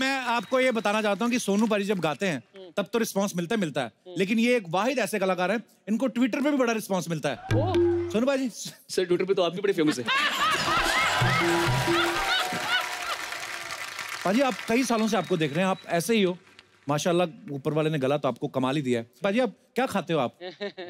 मैं आपको ये बताना चाहता हूँ कि सोनू पाजी जब गाते हैं तब तो रिस्पांस मिलता है, लेकिन ये एक वाहिद ऐसे कलाकार हैं, इनको ट्विटर पे भी बड़ा रिस्पांस मिलता है। सोनू पाजी सर ट्विटर पे तो आप भी बड़े फेमस हैं। पाजी आप कई सालों से आपको देख रहे हैं, आप ऐसे ही हो माशाल्लाह, ऊपर वाले ने गला तो आपको कमाल ही दिया है। पाजी आप क्या खाते हो आप?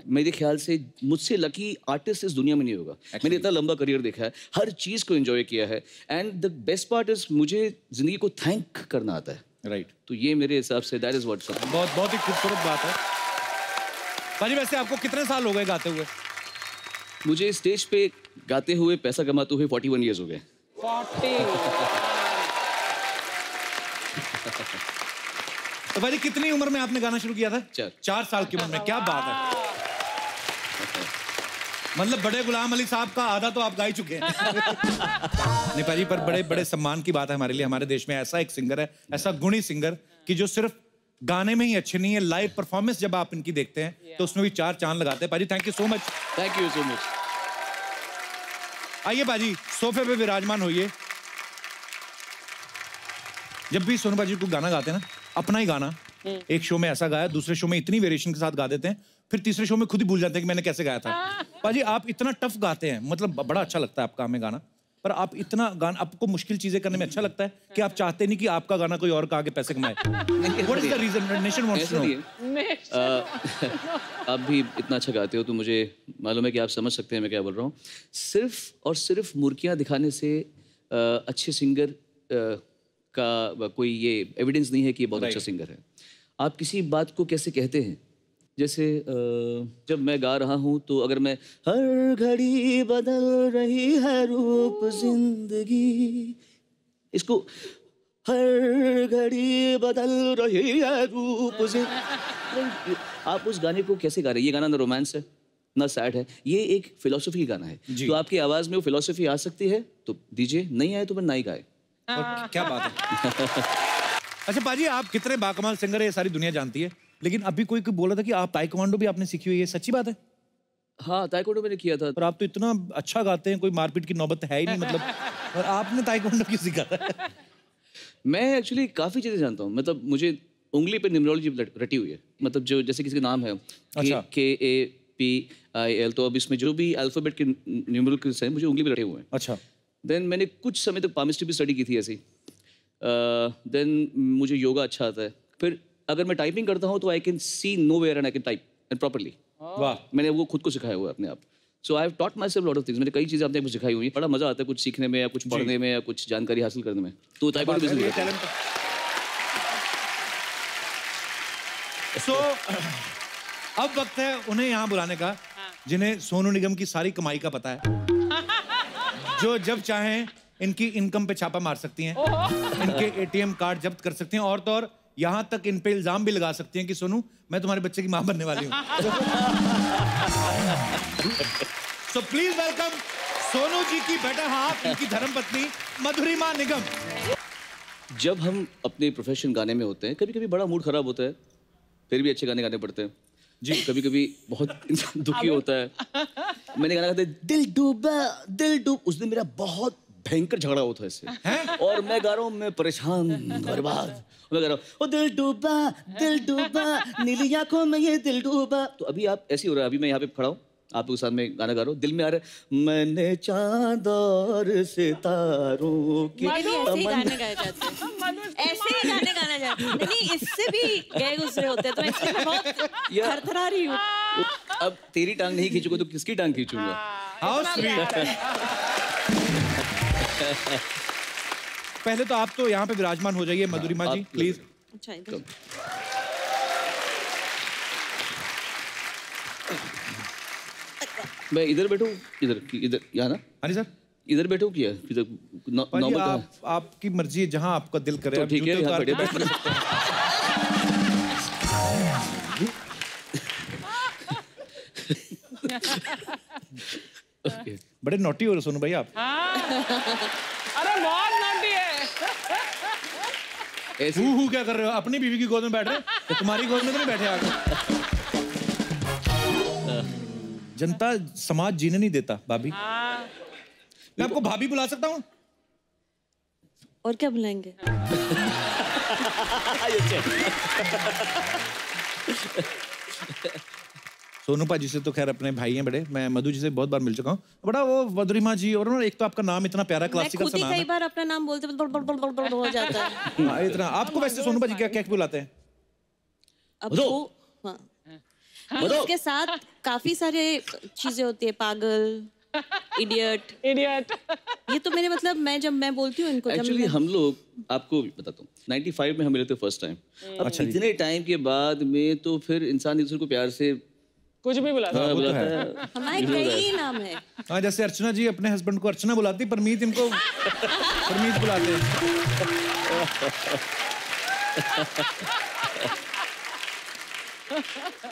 मेरे ख्याल से मुझसे लकी आर्टिस्ट इस दुनिया में नहीं होगा। मैंने इतना लंबा करियर देखा है, हर चीज को एंजॉय किया है, and the best part is मुझे जिंदगी को थैंक करना आता है। राइट। तो ये मेरे हिसाब say that is what's up. बहुत ही खूबसूरत बात है। पाजी वैसे आपको कितने साल हो गए गाते हुए? मुझे स्टेज पे गाते हुए, पैसा कमाते हुए 41 ईयर्स हो गए। 40। तो भाई कितनी उम्र में आपने गाना शुरू किया था? 4 साल की उम्र में। क्या बात है, मतलब बड़े गुलाम अली साहब का आधा तो आप गा ही चुके हैं। नहीं पाजी, पर बड़े बड़े सम्मान की बात है हमारे लिए, हमारे देश में ऐसा एक सिंगर है, ऐसा गुणी सिंगर कि जो सिर्फ गाने में ही अच्छे नहीं है, लाइव परफॉर्मेंस जब आप इनकी देखते हैं तो उसमें भी 4 चांद लगाते हैं। पाजी thank you so much. Thank you so much. आइए पाजी सोफे पे विराजमान होइए। जब भी सोनू पाजी को गाना गाते हैं ना, अपना ही गाना एक शो में ऐसा गाया, दूसरे शो में इतनी वेरिएशन के साथ गा देते हैं, फिर तीसरे शो में खुद ही भूल जाते हैं कि मैंने कैसे गाया था। पाजी आप इतना टफ गाते हैं, मतलब बड़ा अच्छा लगता है आपका हमें गाना, पर आप इतना गाना, आपको मुश्किल चीजें करने में अच्छा लगता है कि आप चाहते नहीं कि आपका गाना कोई और गा के पैसे कमाए? What is the reason? Nation wants to know. आप भी इतना अच्छा गाते हो तो मुझे मालूम है कि आप समझ सकते हैं मैं क्या बोल रहा हूँ। सिर्फ और सिर्फ मुर्कियाँ दिखाने से अच्छे सिंगर का कोई ये एविडेंस नहीं है कि ये बहुत अच्छा सिंगर है। आप किसी बात को कैसे कहते हैं, जैसे जब मैं गा रहा हूँ तो अगर मैं हर घड़ी बदल रही है रूप जिंदगी, इसको हर घड़ी बदल रही है रूप जिंदगी, आप उस गाने को कैसे गा रहे हैं? ये गाना ना रोमांस है ना सैड है, ये एक फिलोसफी गाना है। तो आपकी आवाज में वो फिलोसफी आ सकती है तो दीजिए, नहीं आए तो फिर ना ही गाए। क्या बात है। अच्छा पाजी आप कितने बाकमाल सिंगर है ये सारी दुनिया जानती है, लेकिन अभी कोई बोला था कि आप ताइक्वांडो भी आपने सीखी हुई है, सच्ची बात है? हाँ ताइक्वांडो मैंने किया था। और आप तो इतना अच्छा गाते हैं, कोई मारपीट की नौबत है ही नहीं मतलब, और आपने ताइक्वांडो क्यों सीखा था? मैं एक्चुअली काफी चीजें जानता हूँ, मतलब मुझे उंगली पे न्यूमरोलॉजी रटी हुई है, मतलब जो जैसे किसी का नाम है KAPIL, तो अब इसमें जो भी अल्फाबेट के न्यूमरल्स हैं मुझे उंगली पे रटे हुए हैं। अच्छा। देन मैंने कुछ समय तक पामिस्ट्री भी स्टडी की थी ऐसी। देन मुझे योगा अच्छा आता है। फिर अगर मैं टाइपिंग करता हूँ तो I can see nowhere and I can type and properly. वाह। मैंने वो खुद को सिखाया हुआ है अपने आप। So I have taught myself lot of things. मैंने कई चीज़ें अपने को सिखाई हुई हैं। बड़ा मजा आता है कुछ सीखने में या कुछ पढ़ने में या कुछ जानकारी हासिल करने में। तो ताइक्वांडो बिजनेस है। सो अब वक्त है उन्हें यहाँ बुलाने का जिन्हें सोनू निगम की सारी कमाई का पता है, जो जब चाहें इनकी इनकम पे छापा मार सकती हैं, इनके ATM कार्ड जब्त कर सकती हैं, और तो और यहाँ तक इन पे इल्जाम भी लगा सकती हैं कि सोनू मैं तुम्हारे बच्चे की मां बनने वाली हूँ। So please welcome Sonu ji की बेटर हाफ, इनकी धर्मपत्नी मधुरिमा निगम। जब हम अपने प्रोफेशन गाने में होते हैं, कभी कभी बड़ा मूड खराब होता है, फिर भी अच्छे गाने गाने पड़ते हैं जी। कभी कभी बहुत इंसान दुखी होता है। मैंने गाना गाते दिल डूबा दिल डूब, उस दिन मेरा बहुत भयंकर झगड़ा हुआ था इससे, और मैं गा रहा हूँ, मैं परेशान बर्बाद, मैं गा रहा हूँ ओ दिल डूबा नीली आंखों में ये दिल डूबा। तो अभी आप ऐसे हो रहा है, अभी मैं यहाँ पे खड़ा हूँ, आप लोग साथ में गाना गा रहा हूँ, दिल में आ रहा है मैंने चांद और सितारों की ऐसे ही गाने गाए जाते हैं, ऐसे ही गाने गाना जाते हैं। नहीं इससे भी गए गुजरे होते हैं, तो इसलिए मैं बहुत थरथरा रही हूँ। अब तेरी टांग नहीं खींचूंगा तो किसकी टांग खींचूंगा? How sweet. पहले तो आप तो यहाँ पे विराजमान हो जाइए मधुरिमा जी प्लीज। अच्छा मैं इधर बैठूं, इधर यहाँ ना? हाँ सर इधर बैठो क्या? आपकी मर्जी है, जहाँ आपका दिल करे। तो ठीक है, यहाँ बैठे बैठ सकते हैं। बड़े नोटी हो रहे सोनू भाई आप। अरे बहुत नोटी है। हु क्या कर रहे हो? अपनी बीवी की गोद में बैठ रहे हो, तुम्हारी गोद में तो नहीं बैठे आगे। जनता समाज जीने नहीं देता भाभी। मैं आपको भाभी बुला सकता हूँ? और क्या बुलाएंगे? सोनू पाजी से तो खैर अपने भाई हैं बड़े, मैं मधु जी से बहुत बार मिल चुका हूँ। बड़ा वो वदरिमा जी, और ना एक तो आपका नाम इतना प्यारा क्लासिकल सा नाम है। कई बार अपना नाम बोलते हो जाता है। हाँ, इतना आपको वैसे सोनू पाजी क्या क्या बुलाते हैं? अब वो हाँ, उसके साथ काफी सारे चीजें होती है, पागल, इडियट। ये तो मेरे मतलब जब मैं बोलती हूँ इनको, एक्चुअली हम लोग, आपको बताता हूँ, 95 में हम मिले थे फर्स्ट टाइम। अब इतने टाइम के बाद में तो फिर इंसान दूसरे को प्यार से कुछ भी बुलाता है। हमारे कई नाम है। हाँ, जैसे अर्चना जी अपने हस्बैंड को अर्चना बुलाती, परमीत इनको परमीत बुलाते हैं।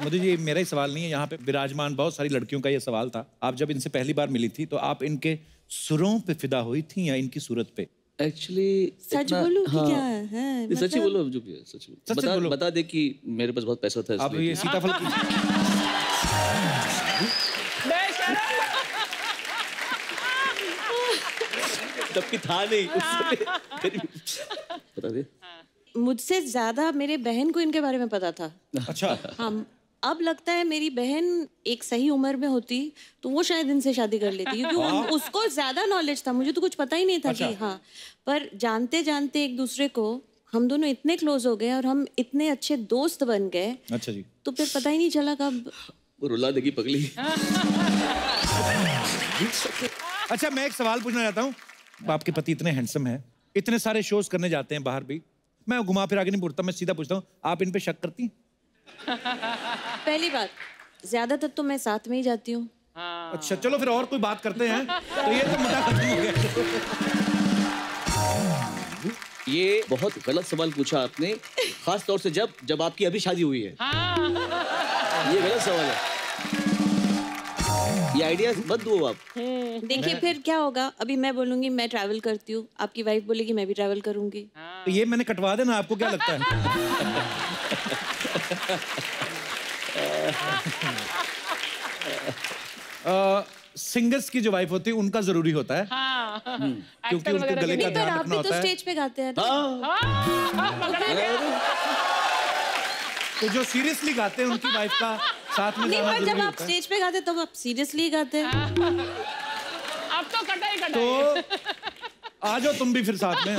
मधु जी, मेरा ही सवाल नहीं है, यहाँ पे विराजमान बहुत सारी लड़कियों का ये सवाल था। आप जब इनसे पहली बार मिली थी तो आप इनके सुरों पे फिदा हुई थी या इनकी सूरत पे? एक्चुअली सच बोलूं कि क्या है? सच ही बोलो, जो भी है सच बोलो। बता दे कि मेरे पास बहुत पैसा था। आप ये सीताफल की जबकि था नहीं उस समय। बता दे। मुझसे ज्यादा मेरे बहन को इनके बारे में पता था। अच्छा। हाँ, अब लगता है मेरी बहन एक सही उम्र में होती तो वो शायद इनसे शादी कर लेती, क्योंकि उसको ज्यादा नॉलेज था, मुझे तो कुछ पता ही नहीं था। कि हाँ, पर जानते जानते एक दूसरे को हम दोनों इतने क्लोज हो गए और हम इतने अच्छे दोस्त बन गए। अच्छा जी। तो फिर पता ही नहीं चला कब वो रुला देगी पगली। अच्छा, मैं एक सवाल पूछना चाहता हूँ। आपके पति इतने हैंडसम हैं, इतने सारे शोज करने जाते हैं बाहर भी, मैं घुमा फिर आगे नहीं पूछता, मैं सीधा पूछता हूँ, आप इन पे शक करती हैं? पहली बात, ज्यादातर तो मैं साथ में ही जाती हूँ। अच्छा, चलो फिर और कोई बात करते हैं। तो ये तो मुद्दा खत्म हो गया। ये बहुत गलत सवाल पूछा आपने, खास तौर से जब आपकी अभी शादी हुई है। ये गलत सवाल है, ये आइडिया मत दो आप। देखिए फिर क्या होगा, अभी मैं बोलूंगी मैं ट्रैवल करती हूँ, आपकी वाइफ बोलेगी मैं भी ट्रैवल करूंगी। तो ये मैंने कटवा देना, आपको क्या लगता है? सिंगर्स की जो वाइफ होती है उनका जरूरी होता है। क्योंकि उनके गले का ध्यान आप रखना भी तो होता है। स्टेज पे गाते हैं। तो जो सीरियसली गाते हैं उनकी वाइफ का साथ में नहीं, गाना पर जरूरी जब आप होता है। स्टेज पे गाते तब आप सीरियसली गाते हैं। अब तो कटाई तो आ जाओ तुम भी फिर साथ में।